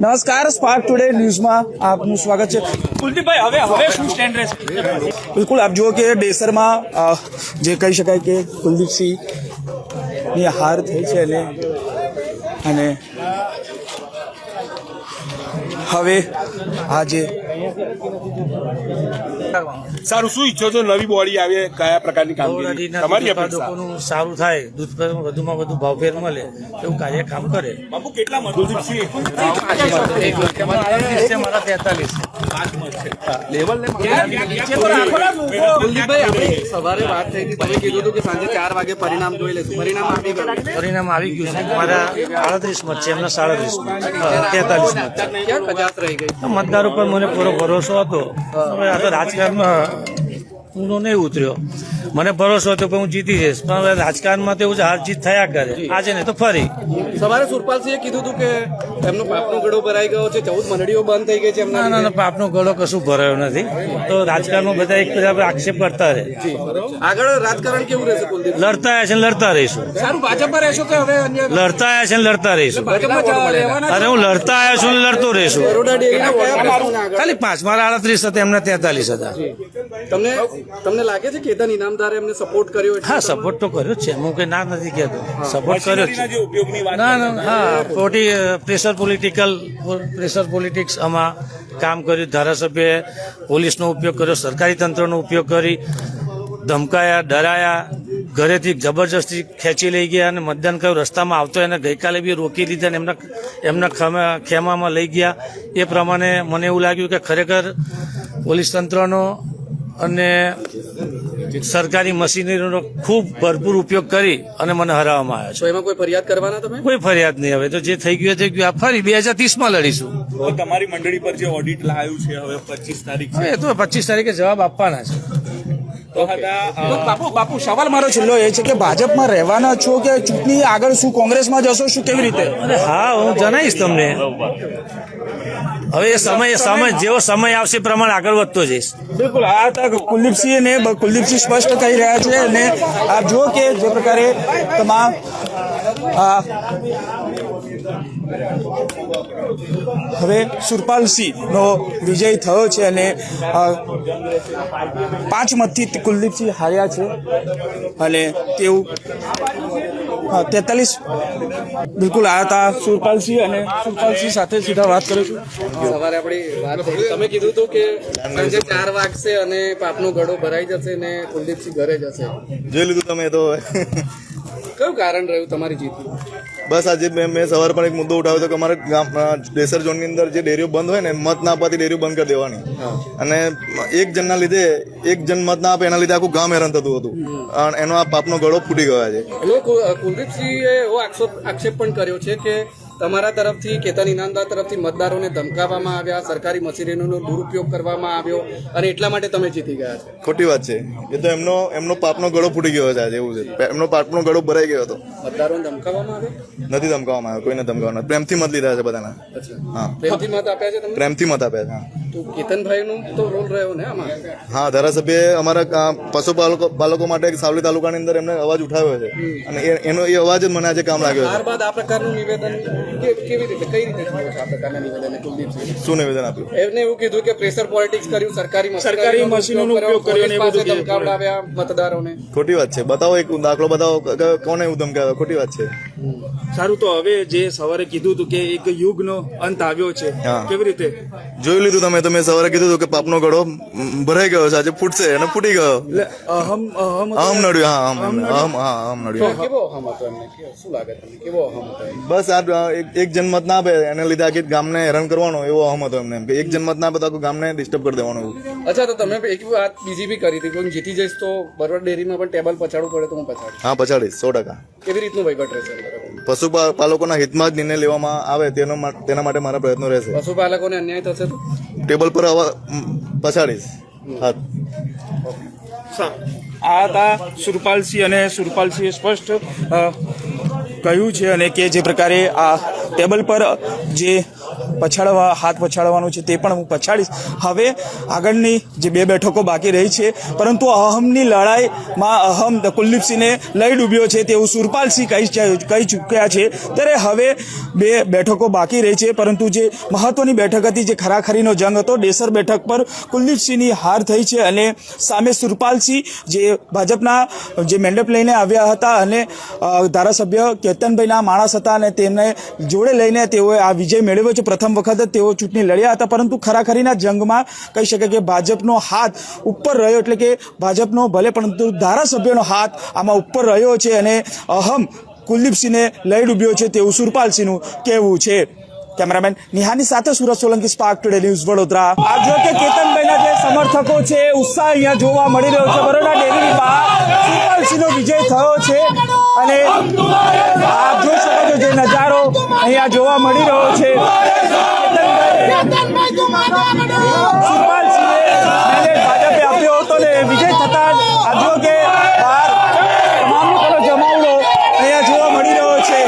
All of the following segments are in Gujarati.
નમસ્કાર, સ્પાર્ક ટુડે ન્યૂઝમાં આપનું સ્વાગત છે. કુલદીપભાઈ, હવે શું સ્ટેન્ડ રહેશે? બિલકુલ, આપ જુઓ કે ડેસરમાં જે કહી શકાય કે કુલદીપસિંહની હાર થઈ છે અને હવે આજે સારું, શું ઈચ્છો છો? નવી બોડી આવે, કયા પ્રકારની કામગીરી તમારી અપેક્ષા? સારું થાય, દૂધ વધુમાં વધુ ભાવફેર મળે એવું કાર્ય કામ કરે. બાપુ, કેટલા મત? કુલદીપસિંહ મારા 43 સવારે વાત થઈ હતી, તમે કીધું હતું કે સાંજે 4 વાગે પરિણામ જોઈ લેશું. પરિણામ આવી ગયું છે. મારા 38 મત છે, એમના 43 મત. ક્યાં કજાત રહી ગઈ? મતદારો પર મને પૂરો ભરોસો હતો. હવે આ તો રાજકારણમાં હું નહીં ઉતર્યો. મને ભરોસો હતો કે હું જીતી જઈશ, પણ હવે રાજકારણમાં તો એવું જ હાર જીત થયા કરે. આજે નહીં તો ફરી. સવારે સુરપાલસિંહે કીધું હતું કે એમનો પાપનો ગળો ભરાઈ ગયો છે, 14 મંડળીઓ બંધ થઈ ગઈ છે એમના. ના, પાપનો ગળો કશું ભરાયો નથી. તો રાજકારણમાં બધા એક બીજા પર આક્ષેપ કરતા રહે. આગળ રાજકારણ કેવું રહેશે કુલદીપ? લડતા આવ્યા છે ને લડતા રહીશું. સારું, ભાજપમાં રહેશો કે હવે લડતા આવ્યા છે ને લડતા રહીશું. અરે હું લડતા આવ્યો છું ને લડતો રહીશું. બરોડા ડેરીના કયા પ્રશ્નોને આગળ? ખાલી 5, મારા 38 હતા, એમના 43 હતા. તમને લાગે છે કે કેતન ઇનામદારે એમને સપોર્ટ કર્યો? હા, સપોર્ટ તો કર્યો જ છે. હું કઈ ના નથી કહેતો, સપોર્ટ કર્યો જ છે. ના, હા, પ્રેશર પોલિટિક્સ આમાં કામ કર્યું. ધારાસભ્યએ પોલીસનો ઉપયોગ કર્યો, સરકારી તંત્રનો ઉપયોગ કરી, ધમકાયા, ડરાયા, ઘરેથી જબરજસ્તી ખેંચી લઈ ગયા અને મતદાન કર્યું. રસ્તામાં આવતો એને ગઈકાલે બી રોકી લીધા અને એમના ખેમામાં લઈ ગયા. એ પ્રમાણે મને એવું લાગ્યું કે ખરેખર પોલીસ તંત્રનો અને સરકારી મશીનરીનો ખૂબ ભરપૂર ઉપયોગ કરી અને મને હરાવવામાં આવ્યો છે. તો એમાં કોઈ ફરિયાદ કરવાના તમે? કોઈ ફરિયાદ નહીં. હવે તો જે થઈ ગયું થઈ ગયું. ફરી 2030માં લડીશું. તમારી મંડળી પર જે ઓડિટ લાવ્યું છે, હવે 25 તારીખ છે, એ તો 25 તારીખે જવાબ આપવાના છે. બાપુ, સવાલ મારો છેલ્લો એ છે કે ભાજપમાં રહેવાના છો કે ચૂંટણી આગળ શું કોંગ્રેસમાં જશો, શું કેવી રીતે? અરે હા, હું જણાવીશ તમને. હવે એ સમય જેવો સમય આવશે પ્રમાણે આગળ વધતો જઈશ. બિલકુલ, આ તક કુલદીપસિંહ સ્પષ્ટ કહી રહ્યા છે અને આપ જુઓ કે જે પ્રકારે તમામ હવે સુરપાલસિંહનો વિજય થયો છે અને 5 મતથી કુલદીપસિંહ હાર્યા છે અને તેવું 43. બિલકુલ, આ હતા સુરપાલસિંહ અને સુરપાલસિંહ સાથે સીધા વાત કરું છું. સવારે આપણી વાત થઈ, તમે કીધું હતું કે સાંજે 4 વાગશે અને પાપનો ગળો ભરાઈ જશે અને કુલદીપસિંહ ઘરે જશે. જોઈ લીધું તમે તો. કયું કારણ રહ્યું તમારી જીત? બસ આજે મેં સવારે પણ એક મુદ્દો ઉઠાવ્યો હતો કે અમારે ડેસર ઝોનની અંદર જે ડેરીઓ બંધ હોય ને, મત ના આપવાથી ડેરીઓ બંધ કરી દેવાની. અને એક જણના લીધે, એક જણ મત ના આપે એના લીધે આખું ગામ હેરાન થતું હતું. એનો આ પાપનો ગળો ફૂટી ગયો છે. કુલદીપસિંહે એવો આક્ષેપ પણ કર્યો છે કે તમારા તરફથી, કેતન ઇનામદાર તરફથી મતદારોને ધમકાવવામાં આવ્યા, સરકારી મશીનરીનો દુરુપયોગ કરવામાં આવ્યો અને એટલા માટે તમે જીતી ગયા છો. ખોટી વાત છે. એ તો એમનો પાપનો ગળો ફૂટી ગયો છે આજે. એવું છે, એમનો પાપનો ગળો ભરાઈ ગયો હતો. મતદારોને ધમકાવવામાં આવ્યો નથી ધમકાવવામાં આવ્યો, કોઈને ધમકાવવાનો. પ્રેમથી મત લીધા છે બધાના. હા, પ્રેમથી મત આપ્યા છે તમને? પ્રેમથી મત આપ્યા છે. હા, તો કેતનભાઈનું તો રોલ રહ્યો ને આમાં? હા, ધારાસભ્યએ અમારા પશુપાલકો માટે સાવલી તાલુકાની અંદર એમને અવાજ ઉઠાવ્યો છે અને એનો એ અવાજ જ મને આજે કામ લાગ્યો છે. ત્યારબાદ આ પ્રકારનું નિવેદન કેવી રીતે, કઈ રીતે થયું છે આ પ્રકારના નિવેદન? કુલદીપસિંહ શું નિવેદન આપ્યું? એમને એવું કીધું કે પ્રેશર પોલિટિક્સ કર્યું, સરકારી મશીનોનો ઉપયોગ કર્યો, ધમકાવ્યા મતદારોને. ખોટી વાત છે. બતાવો, એક દાખલો બતાવો કોને એવું ધમકાવ્યો. ખોટી વાત છે. સારું, તો હવે જે સવારે કીધું હતું કે એક યુગનો અંત આવ્યો છે, કેવી રીતે જોઈ લીધું તમે? તમે સવારે કીધું હતું કે પાપનો ગળો ભરાઈ ગયો છે, આજે ફૂટશે અને ફૂટી ગયો. અહમ નડ્યું. અહમ નડ્યું. કેવો અહમ હતો એમને? શું લાગે તમને, કેવો અહમ હતો? બસ આ એક જન મત ના આપે એને લીધે આખી ગામને હેરાન કરવાનો એવો અહમ હતો એમને. કે એક જન મત ના આપે તો આખું ગામને ડિસ્ટર્બ કરી દેવાનું. અચ્છા, તો તમે એક વાત બીજી બી કરી હતી કે હું જીતી જઈશ તો બરોડા ડેરીમાં પણ ટેબલ પછાડવું પડે તો હું પછાડીશ. હા, પછાડીશ 100%. કેવી રીતનું વહીવટ રહેશે? પશુપાલકોના હિતમાં જ નિર્ણય લેવામાં આવે તેના માટે મારા પ્રયત્નો રહેશે. પશુપાલકોને અન્યાય થશે તો ટેબલ પર પછાડીશ. હા, આ હતા સુરપાલસિંહ અને સુરપાલસિંહે સ્પષ્ટ કહ્યું છે અને કે જે પ્રકારે આ ટેબલ પર જે હાથ પછાડવાનો છે તે પણ હું પછાડીશ. હવે આગળની જે 2 બેઠકો બાકી રહી છે, પરંતુ અહમની લડાઈમાં અહમ કુલદીપસિંહને લઈ ડૂબ્યો છે તેવું સુરપાલસિંહ કહી ચૂક્યા છે. ત્યારે હવે 2 બેઠકો બાકી રહી છે, પરંતુ જે મહત્વની બેઠક હતી, જે ખરાખરીનો જંગ હતો, ડેસર બેઠક પર કુલદીપસિંહની હાર થઈ છે અને સામે સુરપાલસિંહ જે ભાજપના જે મેન્ડેટ લઈને આવ્યા હતા અને ધારાસભ્ય કેતનભાઈના માણસ હતા અને તેમને જોડે લઈને તેઓએ આ વિજય મેળવ્યો છે. પ્રથમ વખત તેઓ ચૂંટણી લડ્યા હતા, પરંતુ ખરાખરીના જંગમાં કહી શકાય કે ભાજપનો હાથ ઉપર રહ્યો, એટલે કે ભાજપનો ભલે પરંતુ ધારાસભ્યનો હાથ આમાં ઉપર રહ્યો છે અને અહમ કુલદીપસિંહને લઈ ડૂબ્યો છે તેવું સુરપાલસિંહનું કહેવું છે. કેમેરામેન નિહાની સાથે Surat Solanki, spark today news, Vadodara. આપ જો કે કેતનભાઈના જે સમર્થકો છે, ઉત્સાહ અહીંયા જોવા મળી રહ્યો છે. બરોડા ડેરીની બહાર સુરપાલસિંહનો વિજય થયો છે અને આપ જોઈ શકો છો જે નજારો અહીંયા જોવા મળી રહ્યો છે. સુરપાલસિંહે ભાજપે આપ્યો હતો ને વિજય થતા આપ જો કે બહાર તમામનો જમાવડો અહીંયા જોવા મળી રહ્યો છે.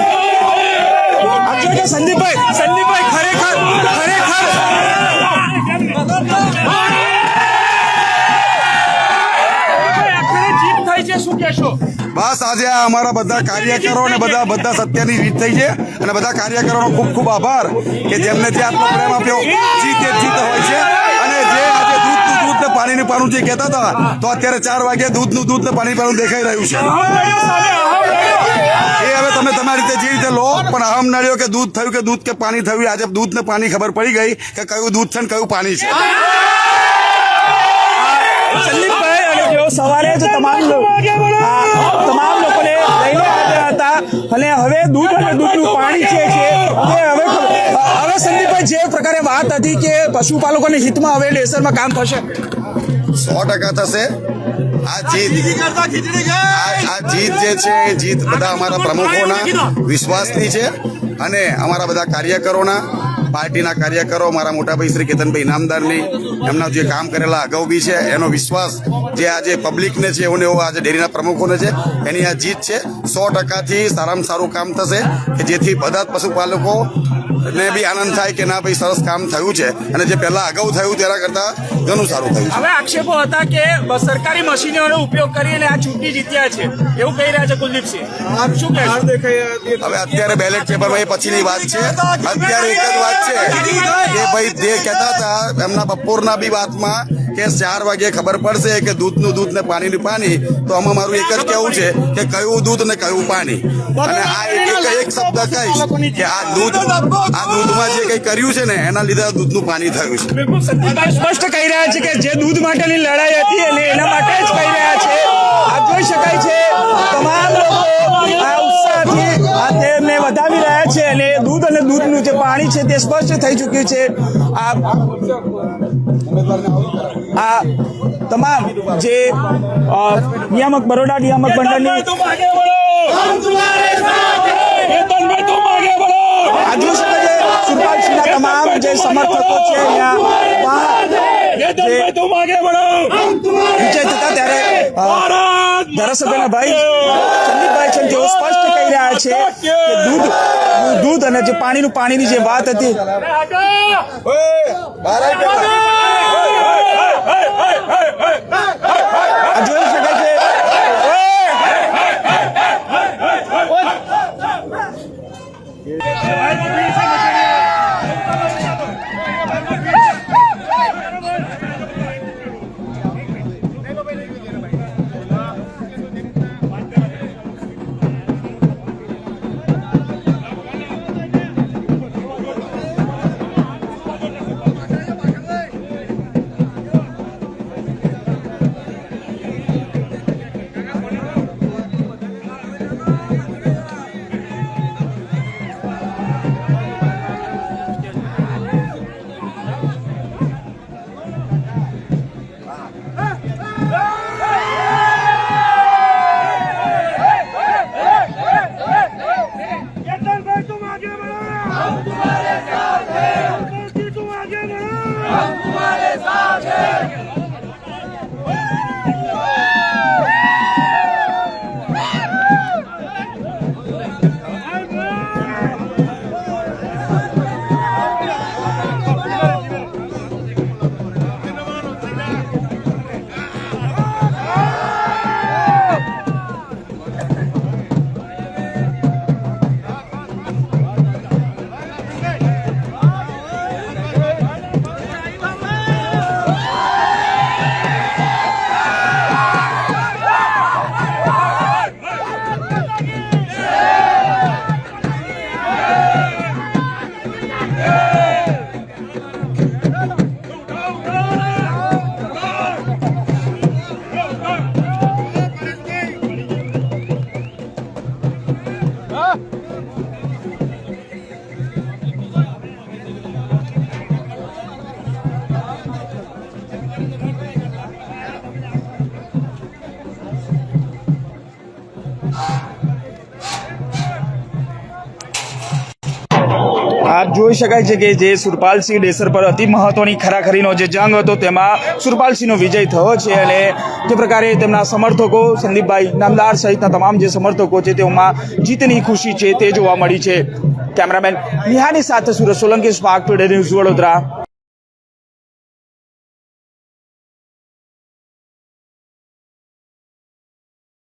આપ જો કે સંદીપભાઈ ખરેખર જીત થઈ છે, શું કહેશો? બસ આજે આ અમારા બધા કાર્યકરો અને બધા સત્યની જીત થઈ છે અને બધા કાર્યકરોનો ખૂબ ખૂબ આભાર કે જેમને જે આટલો પ્રેમ આપ્યો. જીત એ જીત હોય છે અને જે આજે દૂધ ને પાણીનું પાનું જે કહેતા હતા, તો અત્યારે 4 વાગે દૂધ ને પાણી દેખાઈ રહ્યું છે. એ હવે તમે તમારી રીતે જે રીતે લો, પણ અહમ નડ્યો કે દૂધ થયું કે દૂધ કે પાણી થયું. આજે દૂધ ને પાણી ખબર પડી ગઈ કે કયું દૂધ છે ને કયું પાણી છે. સંદીપભાઈ અને જેઓ સવારે જ તમામ લોકોને લઈને આવ્યા હતા અને હવે દૂધ અને દૂધનું પાણી છે હવે સંદીપભાઈ જે પ્રકારે વાત હતી કે પશુપાલકોના હિતમાં હવે ડેસરમાં કામ થશે, 100% થશે. આ જીત જે છે એ જીત બધા અમારા પ્રમુખોના વિશ્વાસની છે અને અમારા બધા કાર્યકરોના, પાર્ટીના કાર્યકરો, મારા મોટાભાઈ શ્રી કેતનભાઈ ઇનામદારની, એમના જે કામ કરેલા અગાઉ બી છે એનો વિશ્વાસ જે આજે પબ્લિકને છે એવો આજે ડેરીના પ્રમુખોને છે, એની આ જીત છે. 100%થી સારામાં સારું કામ થશે કે જેથી બધા જ પશુપાલકો ને બી આનંદ થાય કે ના ભાઈ સરસ કામ થયું છે અને જે પહેલા અગાઉ થયું તેના કરતા ઘણું સારું થયું છે. હવે આક્ષેપો હતા કે સરકારી મશીનોનો ઉપયોગ કરીને આ ચૂંટણી જીત્યા છે એવું કહી રહ્યા છે કુલદીપસિંહ, આપ શું કહેશો? હવે અત્યારે બેલેટ પેપરમાં એ પછીની વાત છે. અત્યારે એક જ વાત છે કે ભાઈ જે કહેતા હતા એમના બપોરના બી વાતમાં કે 4 વાગે ખબર પડશે કે દૂધનું દૂધ ને પાણીનું પાણી, તો આમાં મારું એક જ કહેવું છે કે કયું દૂધ ને કયું પાણી. અને આ એક શબ્દ કહીશ કે આ દૂધમાં જે કંઈ કર્યું છે ને એના લીધે દૂધનું પાણી થયું છે. બિલકુલ સંદીપભાઈ સ્પષ્ટ કહી રહ્યા છે કે જે દૂધ માટેની લડાઈ હતી અને એના માટે જ કહી રહ્યા છે. આપ જોઈ શકાય છે તમામ લોકો આ ઉત્સાહથી આ તેમને વધાવી રહ્યા છે અને દૂધ અને દૂધનું જે પાણી છે તે સ્પષ્ટ થઈ ચૂક્યું છે. આ તમામ જે નિયામક બરોડા નિયામક મંડળની આજુ શકે સુરપાલસિંહના તમામ જે સમર્થકો છે વિજય થતા ત્યારે ધારાસભ્યના ભાઈ સંદીપભાઈ છે તેઓ સ્પષ્ટ કહી રહ્યા છે કે દૂધ અને જે પાણીની જે વાત હતી જોઈ શકાય છે. આપ જોઈ શકાય છે કે જે સુરપાલસિંહ ડેસર પર અતિ મહત્વની ખરાખરીનો જે જંગ હતો તેમાં સુરપાલસિંહનો વિજય થયો છે અને જે પ્રકારે તેમના સમર્થકો સંદીપભાઈ નામદાર સહિતના તમામ જે સમર્થકો છે તેઓમાં જીતની ખુશી છે તે જોવા મળી છે. કેમેરામેન નિહાની સાથે Surat Solanki, spark today news, Vadodara.